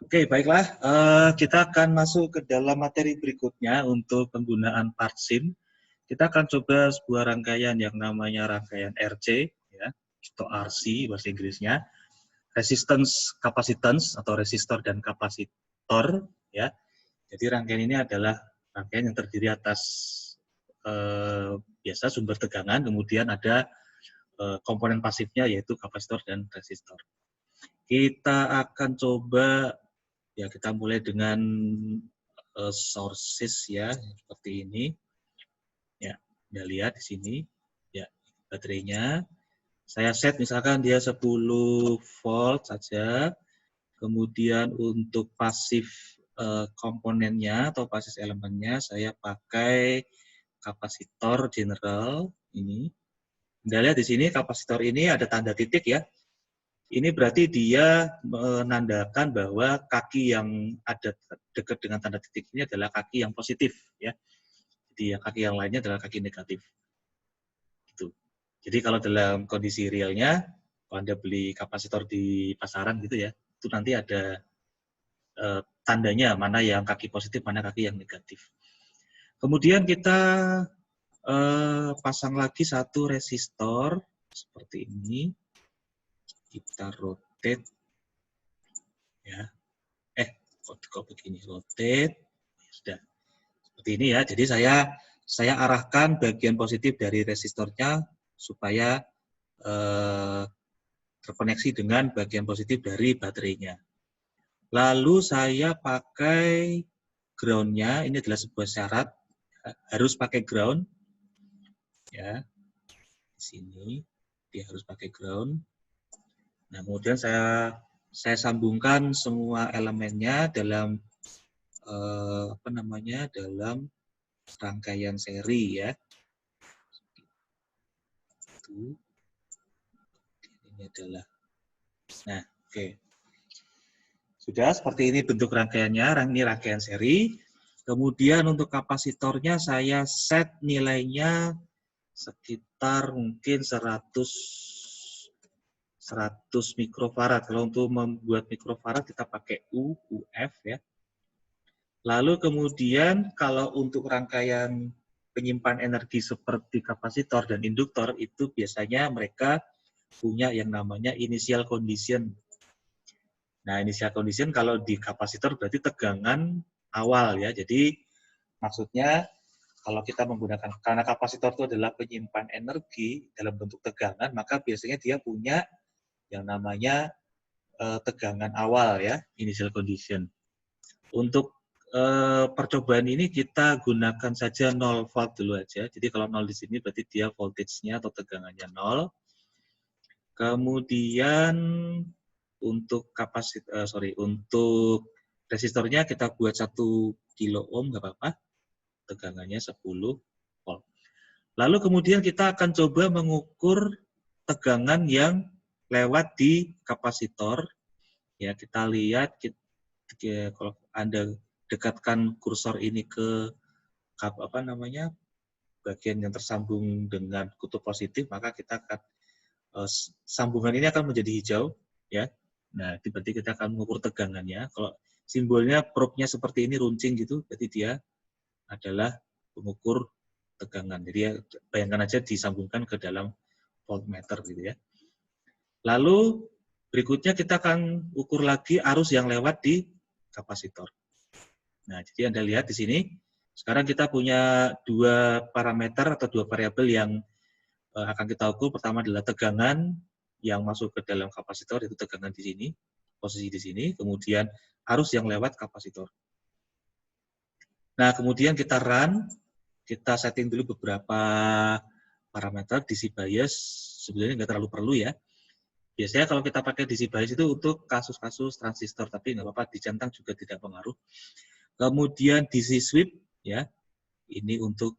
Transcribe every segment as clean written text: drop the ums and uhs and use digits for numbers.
Oke, baiklah. Kita akan masuk ke dalam materi berikutnya untuk penggunaan part SIM. Kita akan coba sebuah rangkaian yang namanya rangkaian RC, ya, atau RC bahasa Inggrisnya, resistance capacitance atau resistor dan kapasitor, ya. Jadi rangkaian ini adalah rangkaian yang terdiri atas biasa sumber tegangan, kemudian ada komponen pasifnya yaitu kapasitor dan resistor. Kita akan coba, ya, kita mulai dengan sources, ya, seperti ini. Ya, Anda lihat di sini. Ya, baterainya. Saya set misalkan dia 10 volt saja. Kemudian untuk pasif komponennya atau pasif elemennya saya pakai kapasitor general ini. Anda lihat di sini kapasitor ini ada tanda titik, ya. Ini berarti dia menandakan bahwa kaki yang ada dekat dengan tanda titik ini adalah kaki yang positif, ya. Jadi yang kaki yang lainnya adalah kaki negatif. Gitu. Jadi kalau dalam kondisi realnya, kalau Anda beli kapasitor di pasaran gitu, ya, itu nanti ada tandanya mana yang kaki positif, mana kaki yang negatif. Kemudian kita pasang lagi satu resistor seperti ini. Kita rotate, ya. Kok begini, rotate. Sudah. Seperti ini, ya. Jadi saya arahkan bagian positif dari resistornya supaya terkoneksi dengan bagian positif dari baterainya. Lalu saya pakai ground-nya, ini adalah sebuah syarat, harus pakai ground, ya. Di sini dia harus pakai ground. Nah, kemudian saya sambungkan semua elemennya dalam dalam rangkaian seri, ya. Itu. Ini adalah. Nah, oke. Sudah seperti ini bentuk rangkaiannya, ini rangkaian seri. Kemudian untuk kapasitornya saya set nilainya sekitar mungkin 100 mikrofarad. Kalau untuk membuat mikrofarad kita pakai UF, ya. Lalu kemudian kalau untuk rangkaian penyimpan energi seperti kapasitor dan induktor itu biasanya mereka punya yang namanya initial condition. Nah, initial condition kalau di kapasitor berarti tegangan awal, ya. Jadi maksudnya kalau kita menggunakan, karena kapasitor itu adalah penyimpan energi dalam bentuk tegangan, maka biasanya dia punya yang namanya tegangan awal, ya, initial condition. Untuk percobaan ini kita gunakan saja 0 volt dulu aja. Jadi kalau 0 di sini berarti dia voltage-nya atau tegangannya 0. Kemudian untuk untuk resistornya kita buat 1 kilo ohm, nggak apa-apa. Tegangannya 10 volt. Lalu kemudian kita akan coba mengukur tegangan yang lewat di kapasitor. Ya, kita lihat, kalau Anda dekatkan kursor ini ke bagian yang tersambung dengan kutub positif, maka kita akan sambungan ini akan menjadi hijau, ya. Nah, berarti kita akan mengukur tegangannya. Kalau simbolnya probe-nya seperti ini runcing gitu, berarti dia adalah pengukur tegangan. Jadi bayangkan aja disambungkan ke dalam voltmeter gitu, ya. Lalu berikutnya kita akan ukur lagi arus yang lewat di kapasitor. Nah, jadi Anda lihat di sini, sekarang kita punya 2 parameter atau 2 variabel yang akan kita ukur. Pertama adalah tegangan yang masuk ke dalam kapasitor, itu tegangan di sini, posisi di sini, kemudian arus yang lewat kapasitor. Nah, kemudian kita run, kita setting dulu beberapa parameter. DC bias sebenarnya nggak terlalu perlu, ya. Biasanya kalau kita pakai DC bias itu untuk kasus-kasus transistor, tapi nggak apa-apa, dicentang juga tidak pengaruh. Kemudian DC sweep, ya, ini untuk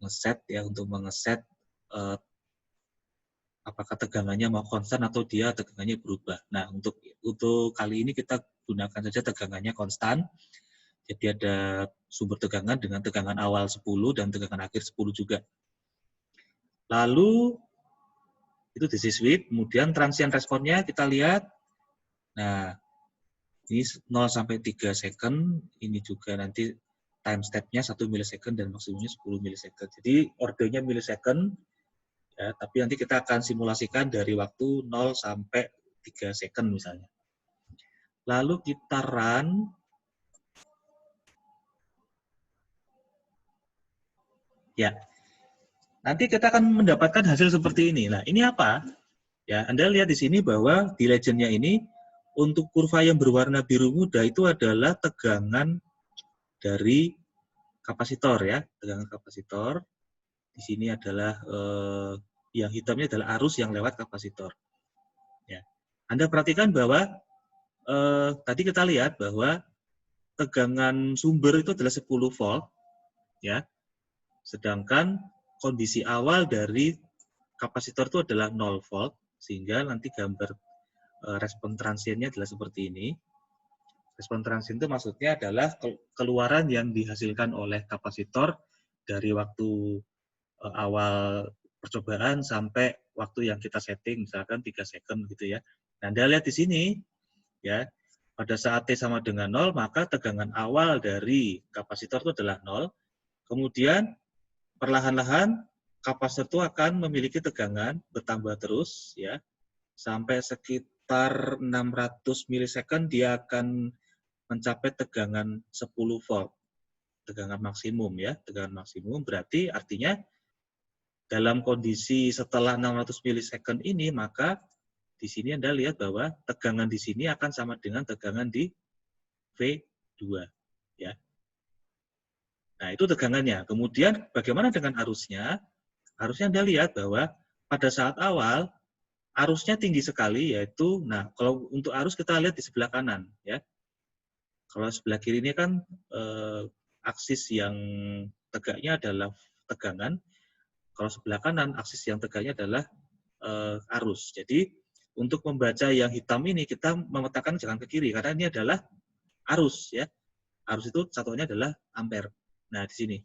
mengeset apakah tegangannya mau konstan atau dia tegangannya berubah. Nah, untuk kali ini kita gunakan saja tegangannya konstan. Jadi ada sumber tegangan dengan tegangan awal 10 dan tegangan akhir 10 juga. Lalu itu DC sweep, kemudian transient responnya kita lihat. Nah, Ini 0 sampai 3 second, ini juga nanti time step-nya 1 milisecond dan maksimumnya 10 milisecond. Jadi ordernya milisecond, ya, tapi nanti kita akan simulasikan dari waktu 0 sampai 3 second misalnya. Lalu kita run. Ya, nanti kita akan mendapatkan hasil seperti ini. Nah, ini apa? Ya, Anda lihat di sini bahwa di legend-nya ini, untuk kurva yang berwarna biru muda itu adalah tegangan dari kapasitor, ya, tegangan kapasitor. Di sini adalah yang hitamnya adalah arus yang lewat kapasitor. Ya. Anda perhatikan bahwa tadi kita lihat bahwa tegangan sumber itu adalah 10 volt, ya. Sedangkan kondisi awal dari kapasitor itu adalah 0 volt, sehingga nanti gambar respon transiennya adalah seperti ini. Respon transien itu maksudnya adalah keluaran yang dihasilkan oleh kapasitor dari waktu awal percobaan sampai waktu yang kita setting, misalkan 3 second gitu ya. Nah, Anda lihat di sini, ya, pada saat T sama dengan 0, maka tegangan awal dari kapasitor itu adalah 0. Kemudian, perlahan-lahan kapasitor itu akan memiliki tegangan bertambah terus, ya, sampai sekitar 600 milisecond dia akan mencapai tegangan 10 volt. Tegangan maksimum, ya, tegangan maksimum berarti artinya dalam kondisi setelah 600 milisecond ini, maka di sini Anda lihat bahwa tegangan di sini akan sama dengan tegangan di V2. Ya. Nah, itu tegangannya. Kemudian bagaimana dengan arusnya? Arusnya Anda lihat bahwa pada saat awal, arusnya tinggi sekali, yaitu, nah, kalau untuk arus kita lihat di sebelah kanan. Ya. Kalau sebelah kiri ini kan aksis yang tegaknya adalah tegangan. Kalau sebelah kanan, aksis yang tegaknya adalah arus. Jadi, untuk membaca yang hitam ini, kita memetakan jangan ke kiri, karena ini adalah arus. Ya. Arus itu satuannya adalah ampere. Nah, di sini.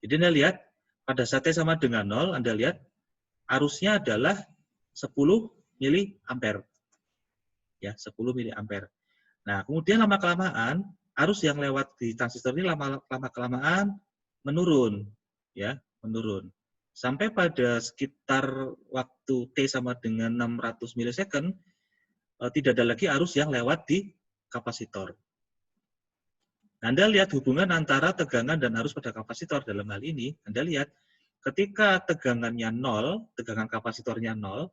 Jadi, Anda lihat, pada saat T sama dengan 0, Anda lihat, arusnya adalah 10 miliampere. Ya, 10 miliampere. Nah, kemudian lama-kelamaan, arus yang lewat di transistor ini lama-kelamaan menurun. Ya, menurun. Sampai pada sekitar waktu T sama dengan 600 milisecond, tidak ada lagi arus yang lewat di kapasitor. Nah, Anda lihat hubungan antara tegangan dan arus pada kapasitor dalam hal ini, Anda lihat ketika tegangannya 0, tegangan kapasitornya 0,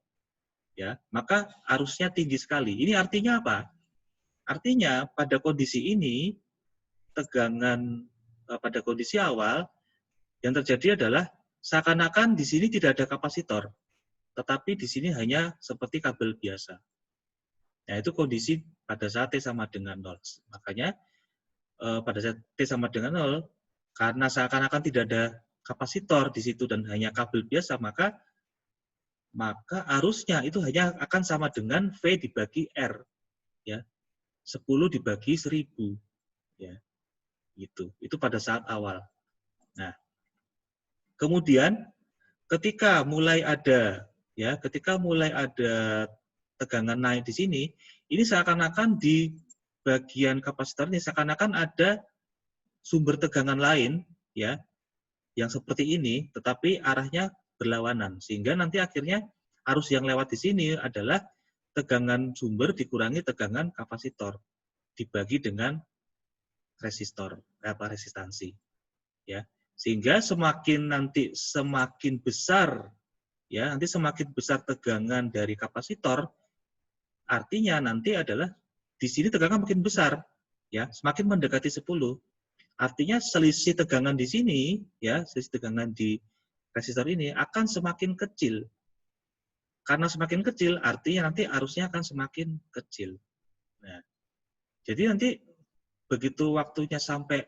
ya, maka arusnya tinggi sekali. Ini artinya apa? Artinya pada kondisi ini, tegangan pada kondisi awal, yang terjadi adalah seakan-akan di sini tidak ada kapasitor, tetapi di sini hanya seperti kabel biasa. Nah, itu kondisi pada saat T sama dengan 0. Makanya pada saat T sama dengan 0, karena seakan-akan tidak ada kapasitor di situ dan hanya kabel biasa, maka arusnya itu hanya akan sama dengan V dibagi R. Ya. 10 dibagi 1000. Ya. Gitu. Itu pada saat awal. Nah, kemudian ketika mulai ada tegangan naik di sini, ini seakan-akan di bagian kapasitor ini seakan-akan ada sumber tegangan lain, ya, yang seperti ini, tetapi arahnya berlawanan, sehingga nanti akhirnya arus yang lewat di sini adalah tegangan sumber dikurangi tegangan kapasitor dibagi dengan resistansi, ya, sehingga semakin besar, ya, nanti semakin besar tegangan dari kapasitor, artinya nanti adalah di sini tegangan makin besar, ya, semakin mendekati 10. Artinya selisih tegangan di sini, ya, selisih tegangan di resistor ini akan semakin kecil. Karena semakin kecil, artinya nanti arusnya akan semakin kecil. Nah, jadi nanti begitu waktunya sampai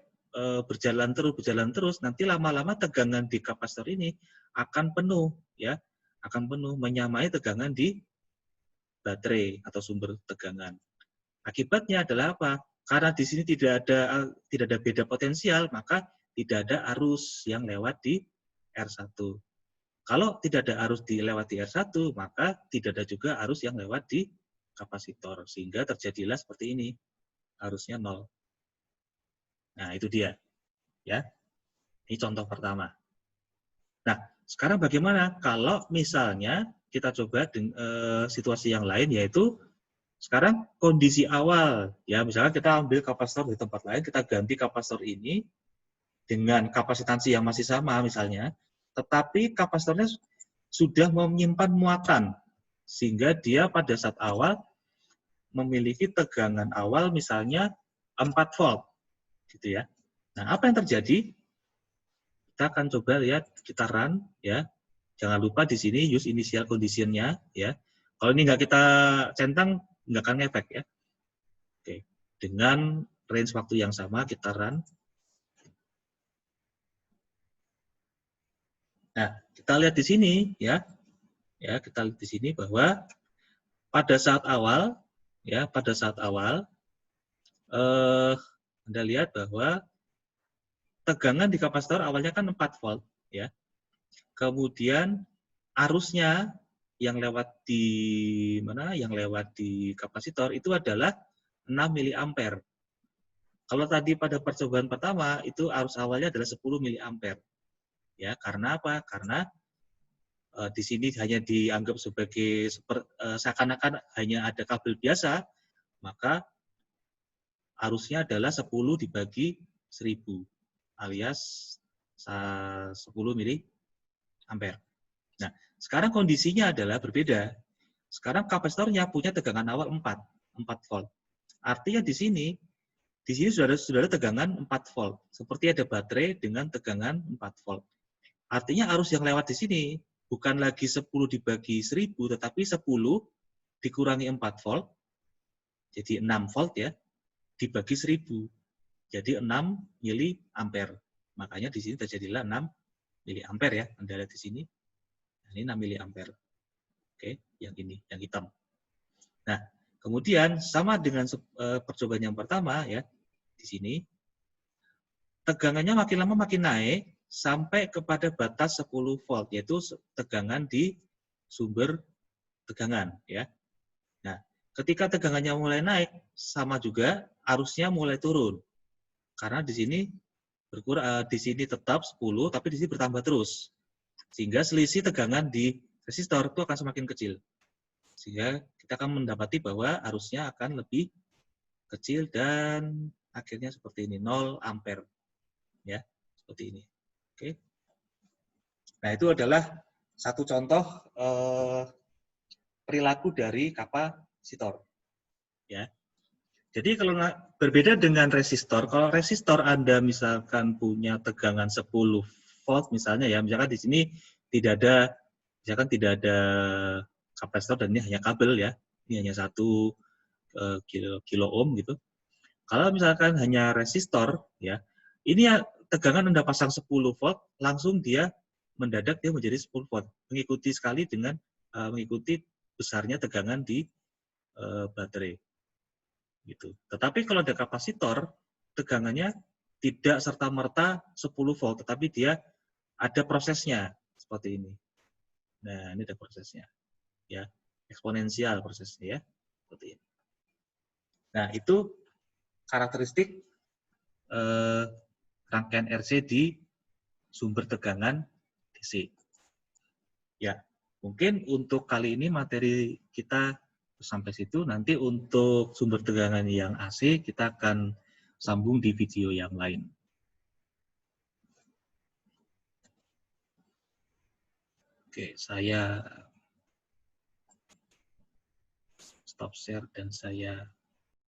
berjalan terus, nanti lama-lama tegangan di kapasitor ini akan penuh, ya, akan penuh menyamai tegangan di baterai atau sumber tegangan. Akibatnya adalah apa? Karena di sini tidak ada beda potensial, maka tidak ada arus yang lewat di R1. Kalau tidak ada arus lewat di R1, maka tidak ada juga arus yang lewat di kapasitor, sehingga terjadilah seperti ini. harusnya 0. Nah, itu dia. Ya. Ini contoh pertama. Nah, sekarang bagaimana kalau misalnya kita coba situasi yang lain, yaitu sekarang kondisi awal. Ya, misalnya kita ambil kapasitor di tempat lain, kita ganti kapasitor ini dengan kapasitansi yang masih sama misalnya, tetapi kapasitornya sudah menyimpan muatan, sehingga dia pada saat awal memiliki tegangan awal misalnya 4 volt. Gitu ya. Nah, apa yang terjadi? Kita akan coba lihat, kita run ya. Jangan lupa di sini use initial condition-nya ya. Kalau ini nggak kita centang, nggak akan ngefek ya. Oke. Dengan range waktu yang sama kita run. Nah, kita lihat di sini ya. Ya, kita lihat di sini bahwa pada saat awal ya, pada saat awal Anda lihat bahwa tegangan di kapasitor awalnya kan 4 volt ya. Kemudian arusnya yang lewat di mana? Yang lewat di kapasitor itu adalah 6 miliampere. Kalau tadi pada percobaan pertama itu arus awalnya adalah 10 miliampere. Ya, karena apa? Karena di sini hanya dianggap sebagai seakan-akan hanya ada kabel biasa, maka arusnya adalah 10 dibagi 1000 alias 10 miliampere. Nah, sekarang kondisinya adalah berbeda. Sekarang kapasitornya punya tegangan awal 4 volt. Artinya di sini sudah ada tegangan 4 volt. Seperti ada baterai dengan tegangan 4 volt. Artinya arus yang lewat di sini bukan lagi 10 dibagi 1000, tetapi 10 dikurangi 4 volt, jadi 6 volt ya, dibagi 1000, jadi 6 miliampere. Makanya di sini terjadilah 6 miliampere ya, Anda lihat di sini. Ini 6 miliampere. Oke, yang ini, yang hitam. Nah, kemudian sama dengan percobaan yang pertama ya, di sini tegangannya makin lama makin naik sampai kepada batas 10 volt, yaitu tegangan di sumber tegangan ya. Nah, ketika tegangannya mulai naik, sama juga arusnya mulai turun. Karena di sini berkurang, di sini tetap 10, tapi di sini bertambah terus. Sehingga selisih tegangan di resistor itu akan semakin kecil. Sehingga kita akan mendapati bahwa arusnya akan lebih kecil dan akhirnya seperti ini, 0 ampere. Ya, seperti ini. Oke. Nah, itu adalah satu contoh perilaku dari kapasitor. Ya. Jadi kalau berbeda dengan resistor, kalau resistor Anda misalkan punya tegangan 10 volt misalnya ya, misalkan di sini tidak ada kapasitor dan ini hanya kabel ya, ini hanya 1 kilo ohm gitu. Kalau misalkan hanya resistor ya, ini ya tegangan Anda pasang 10 volt, langsung dia mendadak dia menjadi 10 volt, mengikuti sekali dengan mengikuti besarnya tegangan di baterai. Gitu. Tetapi kalau ada kapasitor, tegangannya tidak serta-merta 10 volt, tetapi dia ada prosesnya seperti ini. Nah, ini ada prosesnya. Ya, eksponensial prosesnya ya, seperti ini. Nah, itu karakteristik rangkaian RC di sumber tegangan DC. Ya, mungkin untuk kali ini materi kita sampai situ. Nanti untuk sumber tegangan yang AC kita akan sambung di video yang lain. Oke, saya stop share dan saya